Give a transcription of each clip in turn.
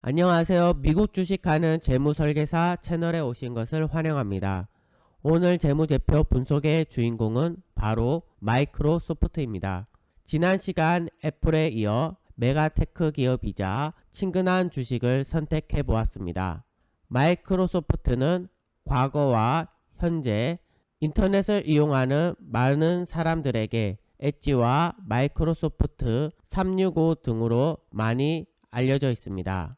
안녕하세요. 미국 주식하는 재무설계사 채널에 오신 것을 환영합니다. 오늘 재무제표 분석의 주인공은 바로 마이크로소프트입니다. 지난 시간 애플에 이어 메가테크 기업이자 친근한 주식을 선택해 보았습니다. 마이크로소프트는 과거와 현재 인터넷을 이용하는 많은 사람들에게 엣지와 마이크로소프트 365 등으로 많이 알려져 있습니다.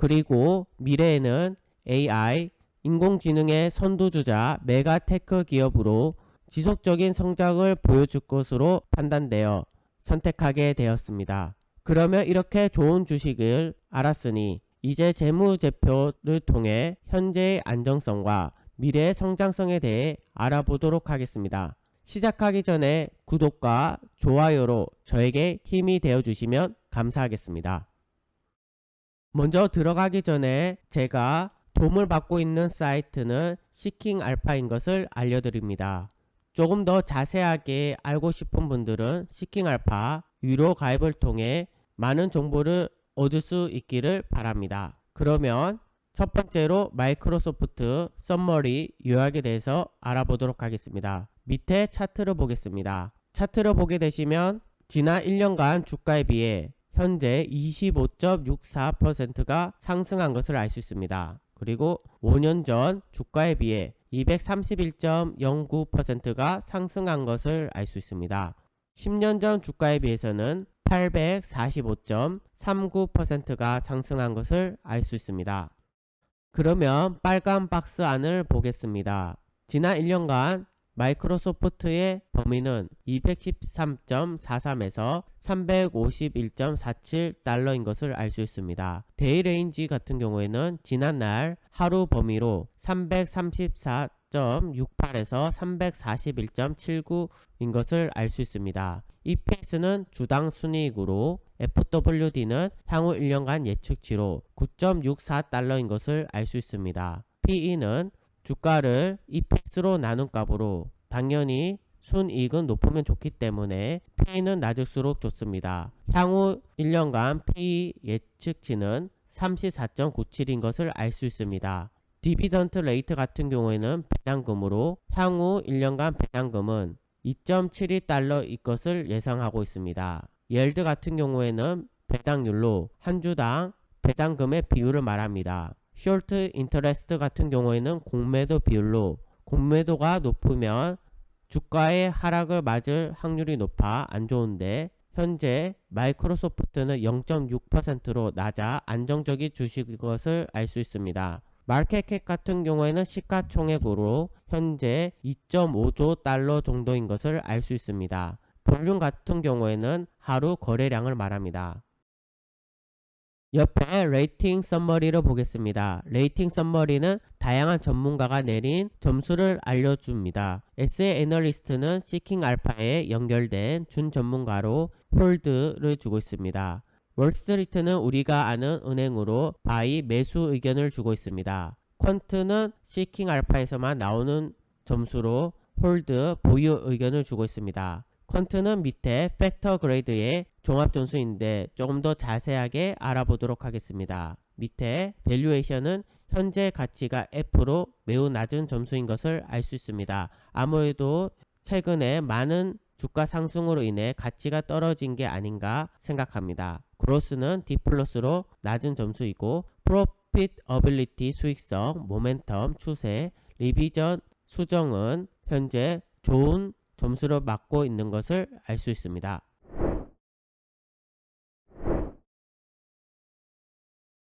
그리고 미래에는 AI, 인공지능의 선두주자 메가테크 기업으로 지속적인 성장을 보여줄 것으로 판단되어 선택하게 되었습니다. 그러면 이렇게 좋은 주식을 알았으니 이제 재무제표를 통해 현재의 안정성과 미래의 성장성에 대해 알아보도록 하겠습니다. 시작하기 전에 구독과 좋아요로 저에게 힘이 되어 주시면 감사하겠습니다. 먼저 들어가기 전에 제가 도움을 받고 있는 사이트는 시킹 알파인 것을 알려드립니다. 조금 더 자세하게 알고 싶은 분들은 시킹 알파 유료 가입을 통해 많은 정보를 얻을 수 있기를 바랍니다. 그러면 첫 번째로 마이크로소프트 썸머리 요약에 대해서 알아보도록 하겠습니다. 밑에 차트를 보겠습니다. 차트를 보게 되시면 지난 1년간 주가에 비해 현재 25.64%가 상승한 것을 알 수 있습니다. 그리고 5년 전 주가에 비해 231.09%가 상승한 것을 알 수 있습니다. 10년 전 주가에 비해서는 845.39%가 상승한 것을 알 수 있습니다. 그러면 빨간 박스 안을 보겠습니다. 지난 1년간 마이크로소프트의 범위는 213.43에서 351.47달러인 것을 알 수 있습니다. 데이 레인지 같은 경우에는 지난날 하루 범위로 334.68에서 341.79인 것을 알 수 있습니다. EPS는 주당 순이익으로 FWD는 향후 1년간 예측치로 9.64달러인 것을 알 수 있습니다. PE는 주가를 EPS로 나눈 값으로 당연히 순이익은 높으면 좋기 때문에 PE는 낮을수록 좋습니다. 향후 1년간 PE 예측치는 34.97인 것을 알 수 있습니다. 디비던트 레이트 같은 경우에는 배당금으로 향후 1년간 배당금은 2.72달러일 것을 예상하고 있습니다. 옐드 같은 경우에는 배당률로 한 주당 배당금의 비율을 말합니다. 숏 인터레스트 같은 경우에는 공매도 비율로 공매도가 높으면 주가의 하락을 맞을 확률이 높아 안 좋은데 현재 마이크로소프트는 0.6%로 낮아 안정적인 주식인 것을 알 수 있습니다. 마켓캡 같은 경우에는 시가총액으로 현재 2.5조 달러 정도인 것을 알 수 있습니다. 볼륨 같은 경우에는 하루 거래량을 말합니다. 옆에 레이팅 썸머리를 보겠습니다. 레이팅 썸머리는 다양한 전문가가 내린 점수를 알려줍니다. SA 애널리스트는 시킹 알파에 연결된 준 전문가로 홀드를 주고 있습니다. 월스트리트는 우리가 아는 은행으로 바이 매수 의견을 주고 있습니다. 퀀트는 시킹 알파에서만 나오는 점수로 홀드 보유 의견을 주고 있습니다. 퀀트는 밑에 팩터 그레이드의 종합 점수인데 조금 더 자세하게 알아보도록 하겠습니다. 밑에 밸류에이션은 현재 가치가 F로 매우 낮은 점수인 것을 알 수 있습니다. 아무래도 최근에 많은 주가 상승으로 인해 가치가 떨어진 게 아닌가 생각합니다. 그로스는 D 플러스로 낮은 점수이고 프로핏어빌리티 수익성, 모멘텀, 추세, 리비전, 수정은 현재 좋은 점수를 맞고 있는 것을 알 수 있습니다.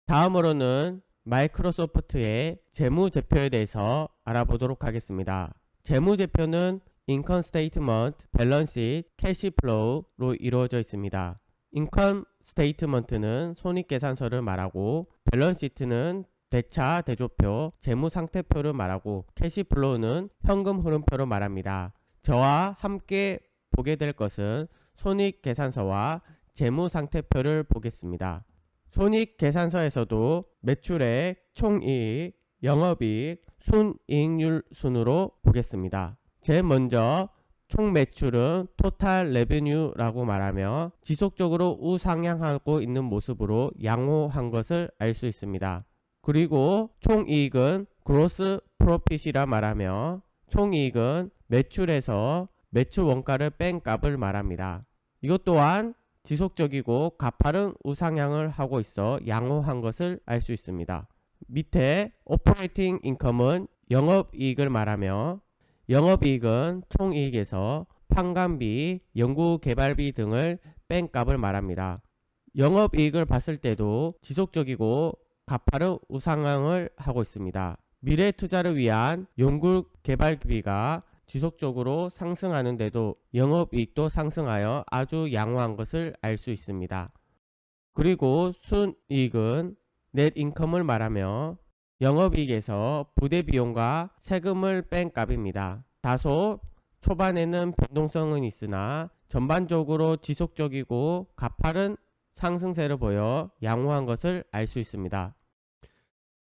다음으로는 마이크로소프트의 재무제표에 대해서 알아보도록 하겠습니다. 재무제표는 인컴 스테이트먼트, 밸런스, 캐시플로우로 이루어져 있습니다. 인컴 스테이트먼트는 손익계산서를 말하고 밸런스 시트는 대차 대조표, 재무상태표를 말하고 캐시플로우는 현금 흐름표를 말합니다. 저와 함께 보게 될 것은 손익계산서와 재무상태표를 보겠습니다. 손익계산서에서도 매출액, 총이익, 영업이익, 순이익률 순으로 보겠습니다. 제일 먼저 총 매출은 토탈 레베뉴라고 말하며 지속적으로 우상향하고 있는 모습으로 양호한 것을 알 수 있습니다. 그리고 총이익은 그로스 프로핏이라 말하며 총이익은 매출에서 매출 원가를 뺀 값을 말합니다. 이것 또한 지속적이고 가파른 우상향을 하고 있어 양호한 것을 알 수 있습니다. 밑에 오퍼레이팅 인컴은 영업이익을 말하며 영업이익은 총이익에서 판관비, 연구개발비 등을 뺀 값을 말합니다. 영업이익을 봤을 때도 지속적이고 가파른 우상향을 하고 있습니다. 미래 투자를 위한 연구개발비가 지속적으로 상승하는데도 영업이익도 상승하여 아주 양호한 것을 알 수 있습니다. 그리고 순이익은 넷인컴을 말하며 영업이익에서 부대비용과 세금을 뺀 값입니다. 다소 초반에는 변동성은 있으나 전반적으로 지속적이고 가파른 상승세를 보여 양호한 것을 알 수 있습니다.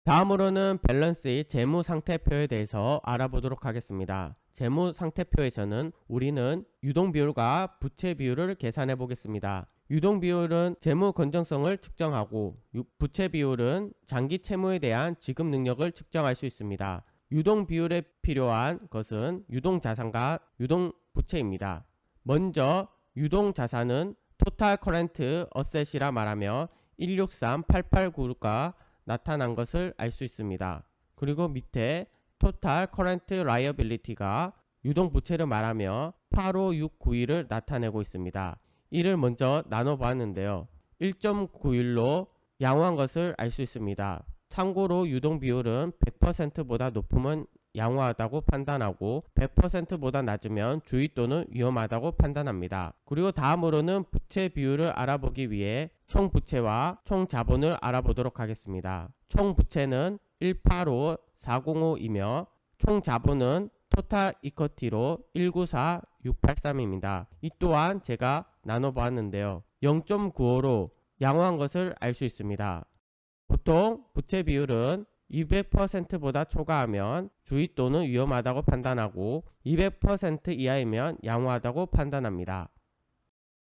다음으로는 밸런스의 재무상태표에 대해서 알아보도록 하겠습니다. 재무상태표에서는 우리는 유동비율과 부채비율을 계산해 보겠습니다. 유동비율은 재무 건전성을 측정하고 부채비율은 장기 채무에 대한 지급 능력을 측정할 수 있습니다. 유동비율에 필요한 것은 유동자산과 유동부채입니다. 먼저 유동자산은 토탈 커런트 어셋이라 말하며 163889가 나타난 것을 알 수 있습니다. 그리고 밑에 토탈 커런트 라이어빌리티가 유동부채를 말하며 85691을 나타내고 있습니다. 이를 먼저 나눠봤는데요. 1.91로 양호한 것을 알 수 있습니다. 참고로 유동비율은 100%보다 높으면 양호하다고 판단하고 100%보다 낮으면 주의 또는 위험하다고 판단합니다. 그리고 다음으로는 부채 비율을 알아보기 위해 총 부채와 총 자본을 알아보도록 하겠습니다. 총 부채는 185405이며 총 자본은 토탈 이쿼티로 194683입니다. 이 또한 제가 나눠보았는데요. 0.95로 양호한 것을 알 수 있습니다. 보통 부채 비율은 200%보다 초과하면 주의 또는 위험하다고 판단하고 200% 이하이면 양호하다고 판단합니다.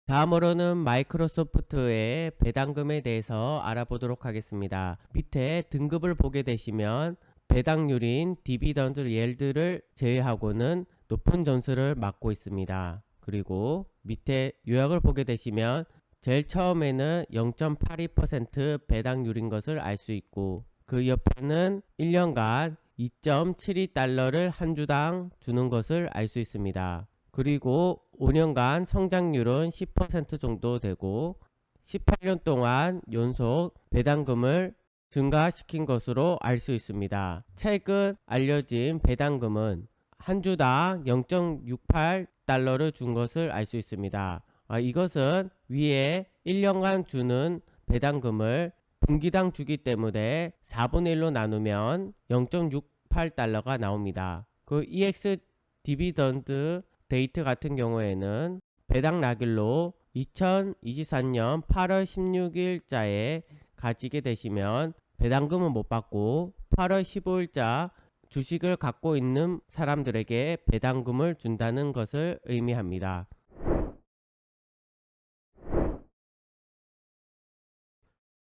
다음으로는 마이크로소프트의 배당금에 대해서 알아보도록 하겠습니다. 밑에 등급을 보게 되시면 배당률인 디비던드 옐드를 제외하고는 높은 점수를 받고 있습니다. 그리고 밑에 요약을 보게 되시면 제일 처음에는 0.82% 배당률인 것을 알 수 있고 그 옆에는 1년간 2.72달러를 한 주당 주는 것을 알 수 있습니다. 그리고 5년간 성장률은 10% 정도 되고 18년 동안 연속 배당금을 증가시킨 것으로 알 수 있습니다. 최근 알려진 배당금은 한 주당 0.68달러를 준 것을 알 수 있습니다. 이것은 위에 1년간 주는 배당금을 분기당 주기 때문에 4분의 1로 나누면 0.68달러가 나옵니다. 그 EX 디비던드 데이트 같은 경우에는 배당 낙일로 2024년 8월 16일자에 가지게 되시면 배당금은 못 받고 8월 15일자 주식을 갖고 있는 사람들에게 배당금을 준다는 것을 의미합니다.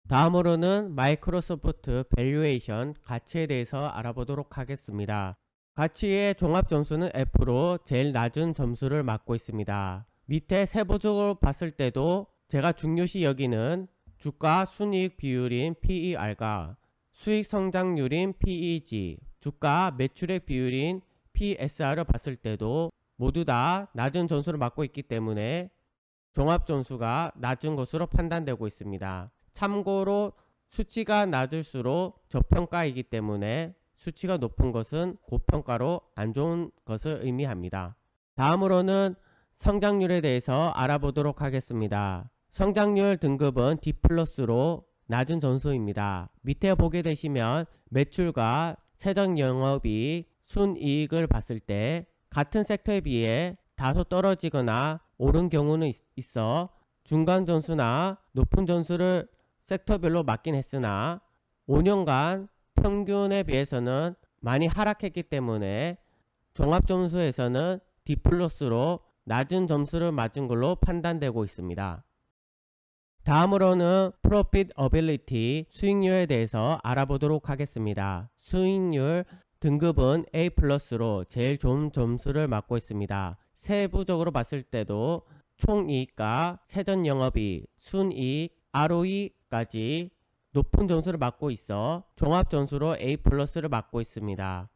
다음으로는 마이크로소프트 밸류에이션 가치에 대해서 알아보도록 하겠습니다. 가치의 종합점수는 F로 제일 낮은 점수를 받고 있습니다. 밑에 세부적으로 봤을 때도 제가 중요시 여기는 주가 순이익 비율인 PER과 수익 성장률인 PEG, 주가 매출액 비율인 PSR을 봤을 때도 모두 다 낮은 점수를 받고 있기 때문에 종합점수가 낮은 것으로 판단되고 있습니다. 참고로 수치가 낮을수록 저평가이기 때문에 수치가 높은 것은 고평가로 안 좋은 것을 의미합니다. 다음으로는 성장률에 대해서 알아보도록 하겠습니다. 성장률 등급은 D+로 낮은 점수입니다. 밑에 보게 되시면 매출과 세전영업이익, 순이익을 봤을 때 같은 섹터에 비해 다소 떨어지거나 오른 경우는 있어 중간 점수나 높은 점수를 섹터별로 맞긴 했으나 5년간 평균에 비해서는 많이 하락했기 때문에 종합점수에서는 D+로 낮은 점수를 맞은 걸로 판단되고 있습니다. 다음으로는 Profitability, 수익률에 대해서 알아보도록 하겠습니다. 수익률 등급은 A+로 제일 좋은 점수를 받고 있습니다. 세부적으로 봤을 때도 총이익과 세전영업이익, 순이익, ROE까지 높은 점수를 받고 있어 종합점수로 A+를 받고 있습니다.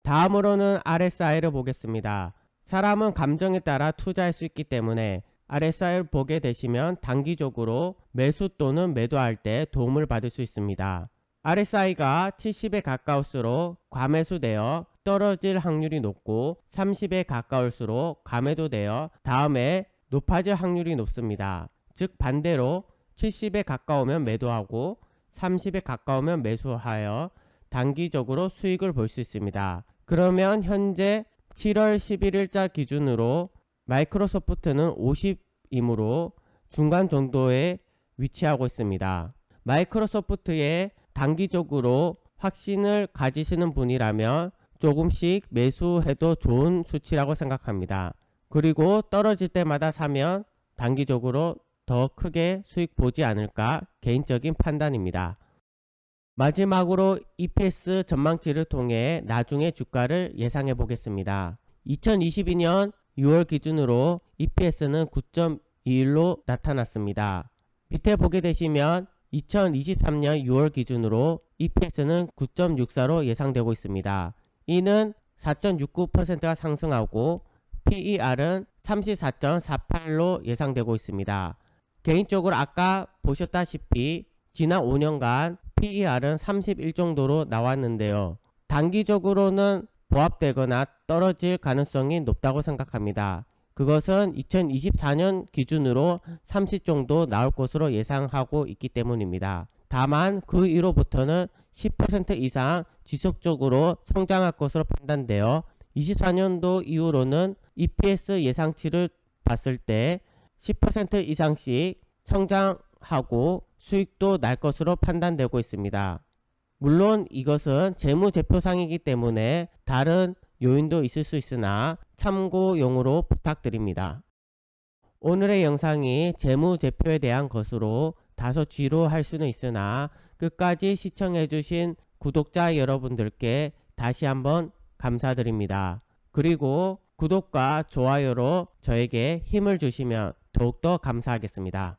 다음으로는 RSI를 보겠습니다. 사람은 감정에 따라 투자할 수 있기 때문에 RSI를 보게 되시면 단기적으로 매수 또는 매도할 때 도움을 받을 수 있습니다. RSI가 70에 가까울수록 과매수되어 떨어질 확률이 높고 30에 가까울수록 과매도되어 다음에 높아질 확률이 높습니다. 즉 반대로 70에 가까우면 매도하고 30에 가까우면 매수하여 단기적으로 수익을 볼 수 있습니다. 그러면 현재 7월 11일자 기준으로 마이크로소프트는 50이므로 중간 정도에 위치하고 있습니다. 마이크로소프트에 단기적으로 확신을 가지시는 분이라면 조금씩 매수해도 좋은 수치라고 생각합니다. 그리고 떨어질 때마다 사면 단기적으로 더 크게 수익 보지 않을까 개인적인 판단입니다. 마지막으로 EPS 전망치를 통해 나중에 주가를 예상해 보겠습니다. 2022년 6월 기준으로 EPS는 9.21로 나타났습니다. 밑에 보게 되시면 2023년 6월 기준으로 EPS는 9.64로 예상되고 있습니다. 이는 4.69%가 상승하고 PER은 34.48로 예상되고 있습니다. 개인적으로 아까 보셨다시피 지난 5년간 PER은 31 정도로 나왔는데요. 단기적으로는 보합되거나 떨어질 가능성이 높다고 생각합니다. 그것은 2024년 기준으로 30 정도 나올 것으로 예상하고 있기 때문입니다. 다만 그 이후로부터는 10% 이상 지속적으로 성장할 것으로 판단되어 24년도 이후로는 EPS 예상치를 봤을 때 10% 이상씩 성장하고 수익도 날 것으로 판단되고 있습니다. 물론 이것은 재무제표상이기 때문에 다른 요인도 있을 수 있으나 참고용으로 부탁드립니다. 오늘의 영상이 재무제표에 대한 것으로 다소 지루할 수는 있으나 끝까지 시청해주신 구독자 여러분들께 다시 한번 감사드립니다. 그리고 구독과 좋아요로 저에게 힘을 주시면 더욱더 감사하겠습니다.